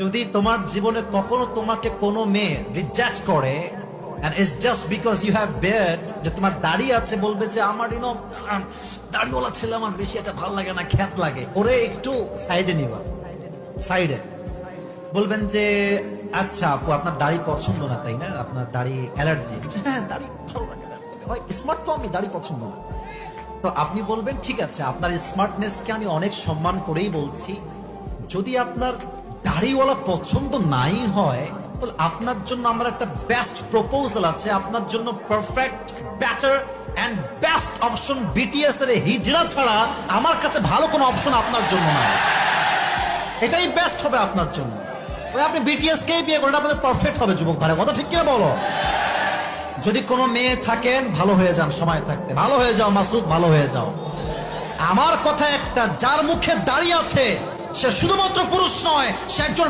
যদি তোমার জীবনে কখনো তোমাকে কোনো মেয়ে রিজেক্ট করে and it's just because you have beard, যে তোমার দাড়ি আছে, বলবে যে আমার দাড়িওয়ালা ছেলে আমার বেশি একটা ভালো লাগে না, খ্যাত লাগে, ওরে একটু সাইডে নিবা, সাইডে বলবেন যে আচ্ছা আপু আপনার দাড়ি পছন্দ না তাই না, আপনার দাড়ি অ্যালার্জি। হ্যাঁ দাড়ি ভালো লাগে না, স্মার্ট তো আমি, দাড়ি পছন্দ না। তো আপনি বলবেন ঠিক আছে আপনার স্মার্টনেসকে আমি অনেক সম্মান করেই বলছি, যদি আপনার দাড়িওয়ালা পছন্দ নাই হয় তাহলে আপনার জন্য আমার একটা বেস্ট প্রপোজাল আছে, আপনার জন্য perfect, better and best option BTS এর হিজড়া ছাড়া আমার কাছে ভালো কোনো অপশন আপনার জন্য নাই। এটাই বেস্ট হবে আপনার জন্য। আপনি বিটিএস কেই বিয়ে করেন, আপনাদের পারফেক্ট হবে যুবক ভাই, কথা ঠিক কিনা বলো? যদি কোনো মেয়ে থাকেন ভালো হয়ে যান, সময় থাকতে ভালো হয়ে যাও মাসুদ, ভালো হয়ে যাও। আমার কথা একটা, যার মুখে দাঁড়িয়ে আছে সে শুধুমাত্র পুরুষ নয়, সে একজন